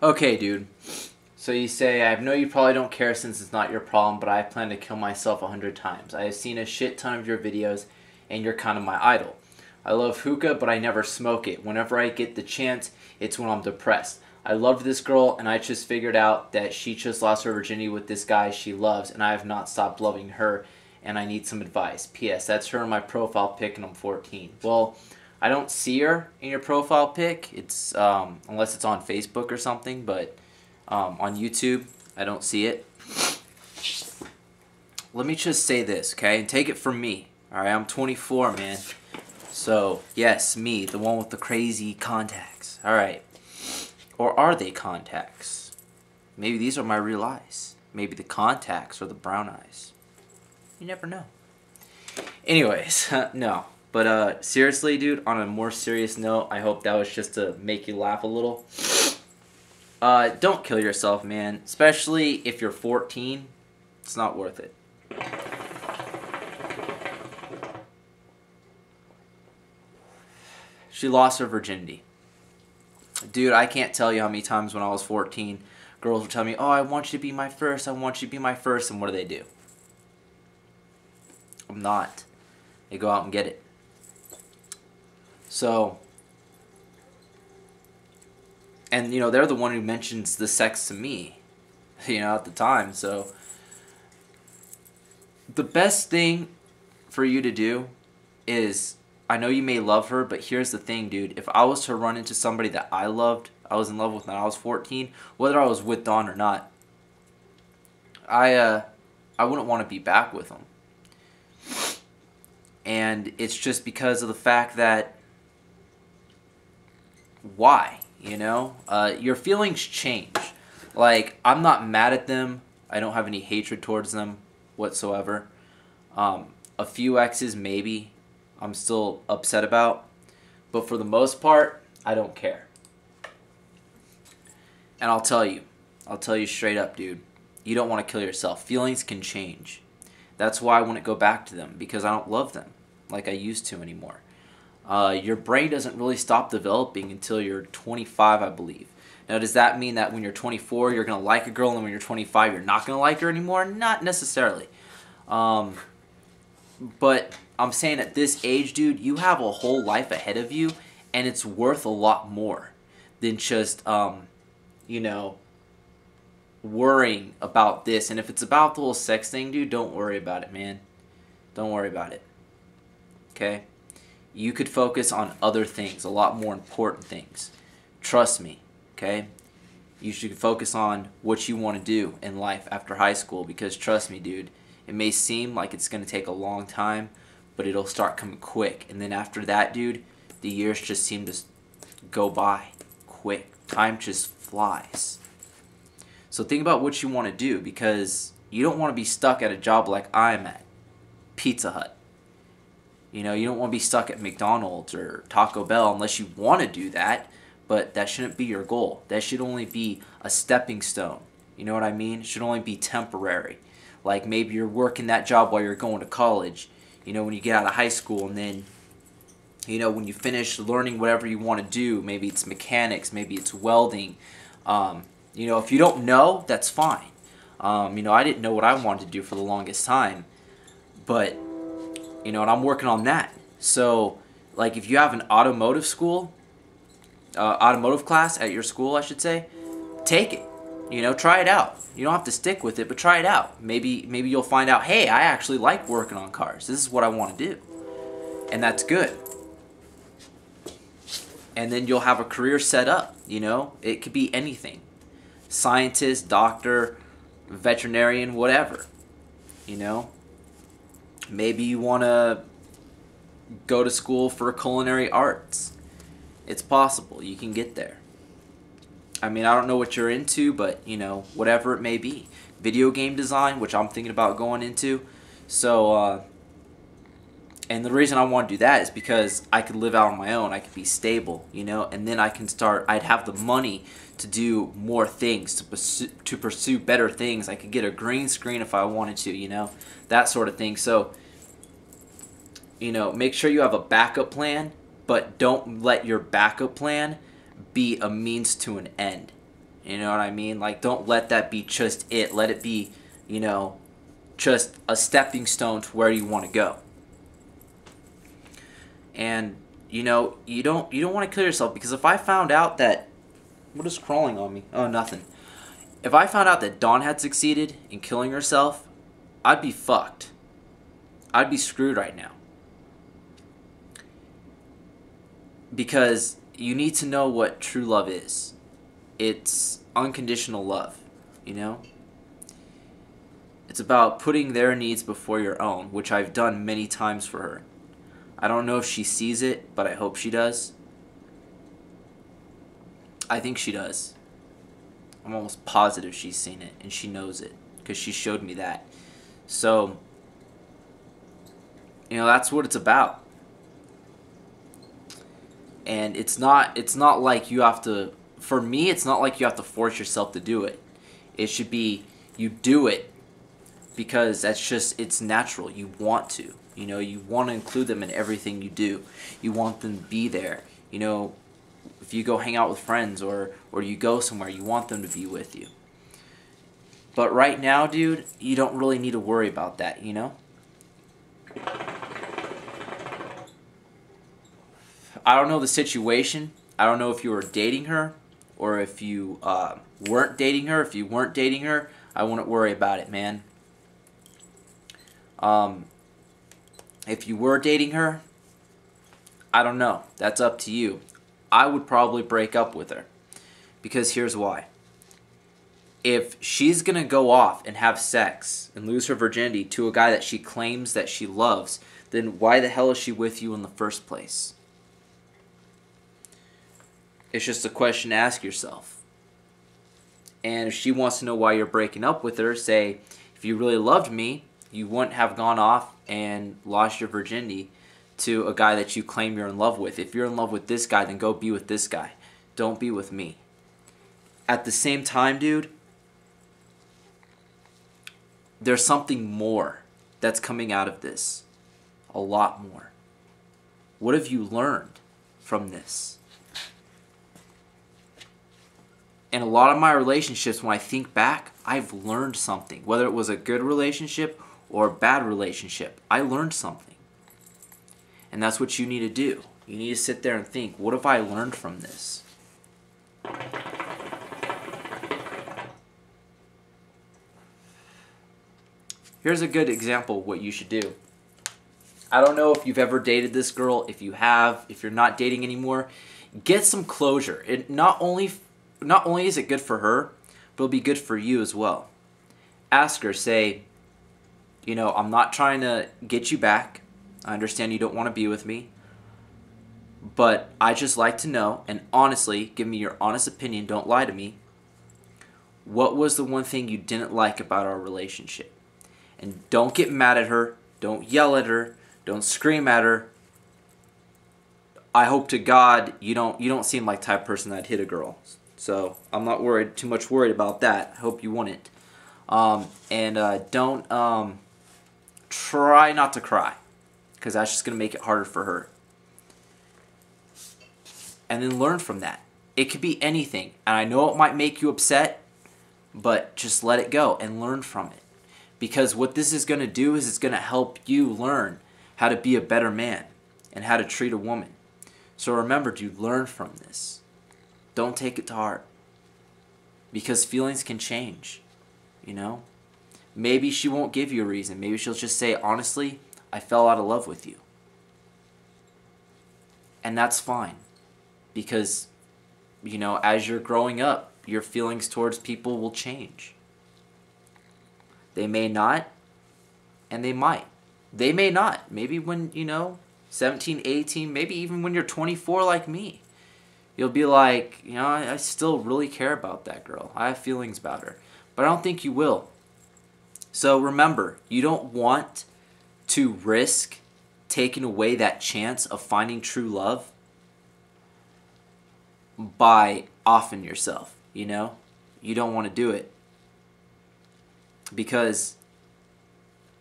Okay, dude. So you say, I know you probably don't care since it's not your problem, but I plan to kill myself 100 times. I have seen a shit ton of your videos, and you're kind of my idol. I love hookah, but I never smoke it. Whenever I get the chance, it's when I'm depressed. I loved this girl, and I just figured out that she just lost her virginity with this guy she loves, and I have not stopped loving her, and I need some advice. P.S. That's her in my profile pic, and I'm 14. Well, I don't see her in your profile pic. It's unless it's on Facebook or something, but on YouTube, I don't see it. Let me just say this, okay? And take it from me. Alright, I'm 24, man. So, yes, me, the one with the crazy contacts. Alright. Or are they contacts? Maybe these are my real eyes. Maybe the contacts are the brown eyes. You never know. Anyways, no. But seriously, dude, on a more serious note, I hope that was just to make you laugh a little. Don't kill yourself, man. Especially if you're 14. It's not worth it. She lost her virginity. Dude, I can't tell you how many times when I was 14, girls would tell me, oh, I want you to be my first, I want you to be my first, and what do? I'm not. They go out and get it. So, and, you know, they're the one who mentions the sex to me, you know, at the time. So, the best thing for you to do is, I know you may love her, but here's the thing, dude. If I was to run into somebody that I loved, I was in love with when I was 14, whether I was with Dawn or not, I wouldn't want to be back with them. And it's just because of the fact that, why? You know? Your feelings change. Like, I'm not mad at them. I don't have any hatred towards them whatsoever. A few exes, maybe, I'm still upset about. But for the most part, I don't care. And I'll tell you straight up, dude. You don't want to kill yourself. Feelings can change. That's why I wouldn't go back to them, because I don't love them like I used to anymore. Your brain doesn't really stop developing until you're 25, I believe. Now, does that mean that when you're 24, you're going to like a girl, and when you're 25, you're not going to like her anymore? Not necessarily. But I'm saying at this age, dude, you have a whole life ahead of you, and it's worth a lot more than just, you know, worrying about this. And if it's about the whole sex thing, dude, don't worry about it, man. Don't worry about it. Okay? You could focus on other things, a lot more important things. Trust me, okay? You should focus on what you want to do in life after high school, because trust me, dude, it may seem like it's going to take a long time, but it'll start coming quick. And then after that, dude, the years just seem to go by quick. Time just flies. So think about what you want to do, because you don't want to be stuck at a job like I'm at, Pizza Hut. You know, you don't want to be stuck at McDonald's or Taco Bell unless you want to do that, but that shouldn't be your goal. That should only be a stepping stone. You know what I mean? It should only be temporary. Like maybe you're working that job while you're going to college, you know, when you get out of high school, and then, you know, when you finish learning whatever you want to do, maybe it's mechanics, maybe it's welding. You know, if you don't know, that's fine. You know, I didn't know what I wanted to do for the longest time, but, you know, and I'm working on that. So, like, if you have an automotive school, automotive class at your school, I should say, take it. You know, try it out. You don't have to stick with it, but try it out. Maybe you'll find out, hey, I actually like working on cars. This is what I want to do. And that's good. And then you'll have a career set up, you know? It could be anything. Scientist, doctor, veterinarian, whatever. You know? Maybe you want to go to school for culinary arts. It's possible. You can get there. I mean, I don't know what you're into, but, you know, whatever it may be. Video game design, which I'm thinking about going into. So, and the reason I want to do that is because I could live out on my own. I could be stable, you know, and then I can start, I'd have the money to do more things, to pursue better things. I could get a green screen if I wanted to, you know, that sort of thing. So, you know, make sure you have a backup plan, but don't let your backup plan be a means to an end. You know what I mean? Like, don't let that be just it. Let it be, you know, just a stepping stone to where you want to go. And you know, you don't want to kill yourself, because if I found out that, what is crawling on me? Oh, nothing. If I found out that Dawn had succeeded in killing herself, I'd be fucked. I'd be screwed right now. Because you need to know what true love is. It's unconditional love, you know? It's about putting their needs before your own, which I've done many times for her. I don't know if she sees it, but I hope she does. I think she does. I'm almost positive she's seen it, and she knows it, because she showed me that. So, you know, that's what it's about. And it's not like you have to, for me, it's not like you have to force yourself to do it. It should be, you do it because that's just, it's natural. You want to. You know, you want to include them in everything you do. You want them to be there. You know, if you go hang out with friends or you go somewhere, you want them to be with you. But right now, dude, you don't really need to worry about that, you know? I don't know the situation. I don't know if you were dating her or if you weren't dating her. If you weren't dating her, I wouldn't worry about it, man. If you were dating her, I don't know. That's up to you. I would probably break up with her. Because here's why. If she's going to go off and have sex and lose her virginity to a guy that she claims that she loves, then why the hell is she with you in the first place? It's just a question to ask yourself. And if she wants to know why you're breaking up with her, say, if you really loved me, you wouldn't have gone off and lost your virginity to a guy that you claim you're in love with. If you're in love with this guy, then go be with this guy. Don't be with me. At the same time, dude, there's something more that's coming out of this. A lot more. What have you learned from this? In a lot of my relationships, when I think back, I've learned something. Whether it was a good relationship or a bad relationship, I learned something. And that's what you need to do. You need to sit there and think, what have I learned from this? Here's a good example of what you should do. I don't know if you've ever dated this girl. If you have, if you're not dating anymore, get some closure. It not only is it good for her, but it'll be good for you as well. Ask her, say, you know, I'm not trying to get you back. I understand you don't want to be with me. But I just like to know, and honestly, give me your honest opinion, don't lie to me. What was the one thing you didn't like about our relationship? And don't get mad at her. Don't yell at her. Don't scream at her. I hope to God you don't seem like the type of person that'd hit a girl. So I'm not too much worried about that. I hope you wouldn't. Don't try not to cry, because that's just going to make it harder for her. And then learn from that. It could be anything. And I know it might make you upset, but just let it go and learn from it. Because what this is going to do is it's going to help you learn how to be a better man and how to treat a woman. So remember, dude, learn from this. Don't take it to heart. Because feelings can change, you know? Maybe she won't give you a reason. Maybe she'll just say, honestly, I fell out of love with you. And that's fine. Because, you know, as you're growing up, your feelings towards people will change. They may not, and they might. They may not. Maybe when, 17, 18, maybe even when you're 24 like me. You'll be like, I still really care about that girl. I have feelings about her. But I don't think you will. So remember, you don't want to risk taking away that chance of finding true love by offing yourself, You don't want to do it. Because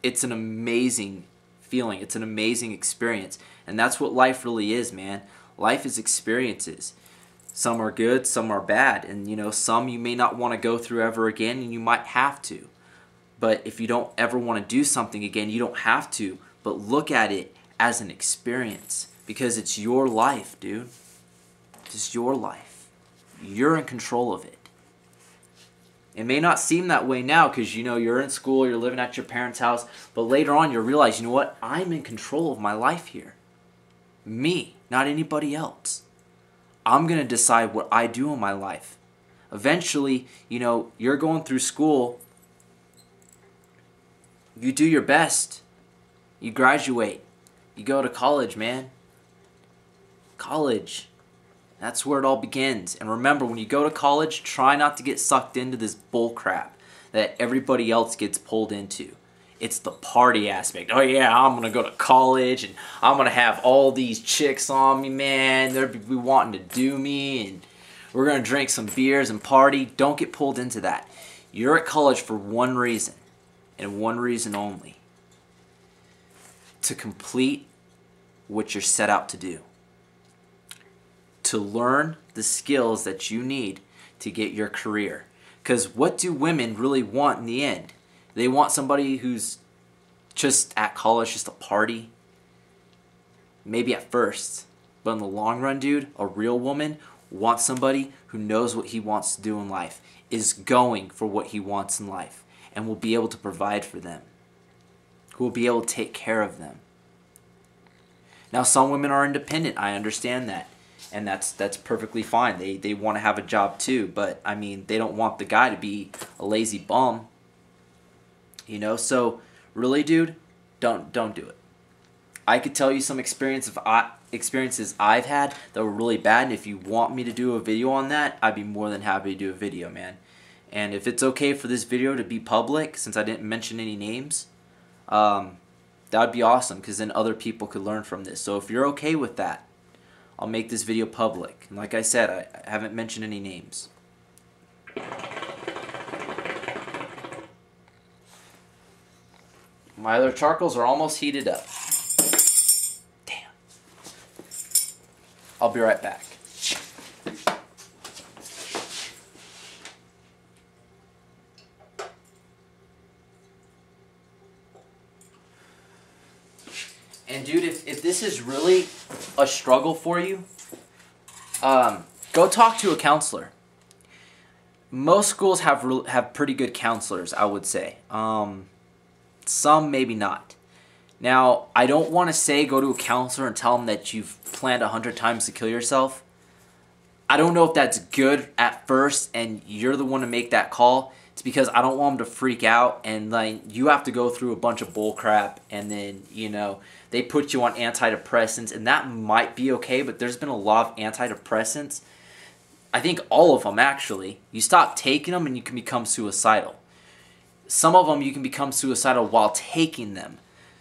it's an amazing feeling. It's an amazing experience. And that's what life really is, man. Life is experiences. Some are good, some are bad. And, you know, some you may not want to go through ever again, and you might have to. But if you don't ever want to do something again, you don't have to. But look at it as an experience, because it's your life, dude. It's your life. You're in control of it. It may not seem that way now because, you know, you're in school, you're living at your parents' house, but later on you'll realize, you know what? I'm in control of my life here. Me, not anybody else. I'm going to decide what I do in my life. Eventually, you know, you're going through school. You do your best. You graduate. You go to college, man. College. That's where it all begins. And remember, when you go to college, try not to get sucked into this bull crap that everybody else gets pulled into. It's the party aspect. Oh yeah, I'm going to go to college and I'm going to have all these chicks on me, man. They'll be wanting to do me and we're going to drink some beers and party. Don't get pulled into that. You're at college for one reason and one reason only. To complete what you're set out to do. To learn the skills that you need to get your career. Because what do women really want in the end? They want somebody who's just at college, just a party. Maybe at first. But in the long run, dude, a real woman wants somebody who knows what he wants to do in life, is going for what he wants in life, and will be able to provide for them. Who will be able to take care of them. Now, some women are independent. I understand that. And that's perfectly fine. They want to have a job too. But, I mean, they don't want the guy to be a lazy bum. You know? So, really, dude, don't do it. I could tell you some experiences I've had that were really bad. And if you want me to do a video on that, I'd be more than happy to do a video, man. And if it's okay for this video to be public, since I didn't mention any names, that would be awesome. Because then other people could learn from this. So, if you're okay with that, I'll make this video public. And like I said, I haven't mentioned any names. My other charcoals are almost heated up. Damn. I'll be right back. And dude, if this is really a struggle for you, go talk to a counselor. Most schools have pretty good counselors, I would say. Some maybe not. Now, I don't want to say go to a counselor and tell them that you've planned 100 times to kill yourself. I don't know if that's good at first and you're the one to make that call. It's because I don't want them to freak out and like you have to go through a bunch of bull crap and then, you know, they put you on antidepressants and that might be okay, but there's been a lot of antidepressants. I think all of them actually. You stop taking them and you can become suicidal. Some of them you can become suicidal while taking them.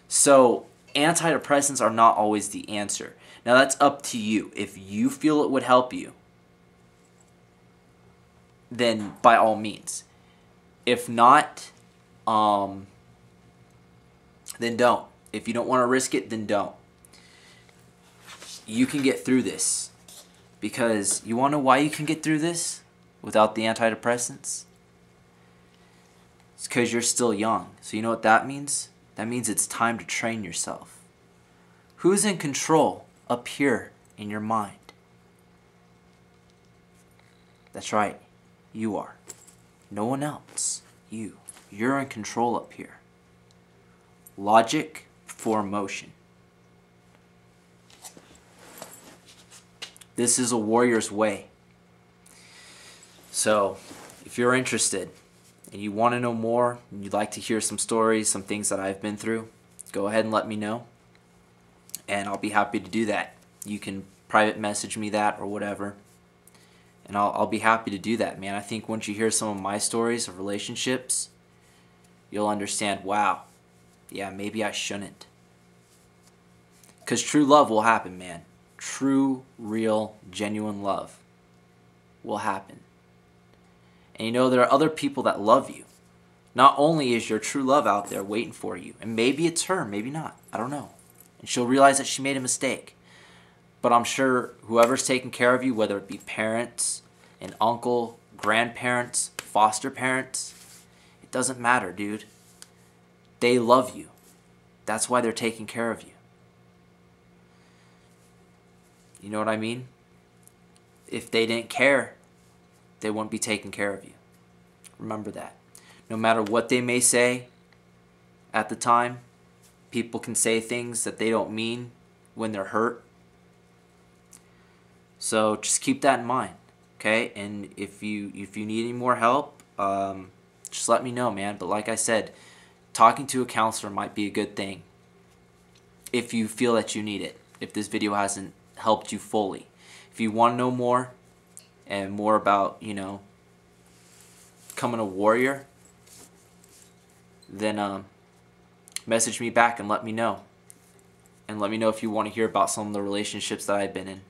So antidepressants are not always the answer. Now that's up to you. If you feel it would help you, then by all means. If not, then don't. If you don't want to risk it, then don't. You can get through this. Because you want to know why you can get through this without the antidepressants? It's because you're still young. So you know what that means? That means it's time to train yourself. Who's in control up here in your mind? That's right. You are. No one else. You. You're in control up here. Logic before emotion. This is a warrior's way. So, if you're interested and you want to know more, and you'd like to hear some stories, some things that I've been through, go ahead and let me know. And I'll be happy to do that. You can private message me that or whatever. And I'll be happy to do that, man. I think once you hear some of my stories of relationships, you'll understand, wow, yeah, maybe I shouldn't. Because true love will happen, man. True, real, genuine love will happen. And you know, there are other people that love you. Not only is your true love out there waiting for you, and maybe it's her, maybe not, I don't know. And she'll realize that she made a mistake. But I'm sure whoever's taking care of you, whether it be parents, an uncle, grandparents, foster parents, it doesn't matter, dude. They love you. That's why they're taking care of you. You know what I mean? If they didn't care, they wouldn't be taking care of you. Remember that. No matter what they may say at the time, people can say things that they don't mean when they're hurt. So just keep that in mind, okay? And if you need any more help, just let me know, man. But like I said, talking to a counselor might be a good thing if you feel that you need it, if this video hasn't helped you fully. If you want to know more and more about, you know, becoming a warrior, then message me back and let me know. And let me know if you want to hear about some of the relationships that I've been in.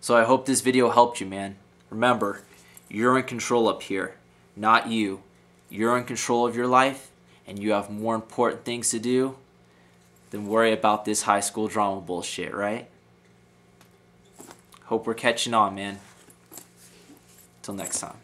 So I hope this video helped you, man. Remember, you're in control up here, not you. You're in control of your life, and you have more important things to do than worry about this high school drama bullshit, right? Hope we're catching on, man. Till next time.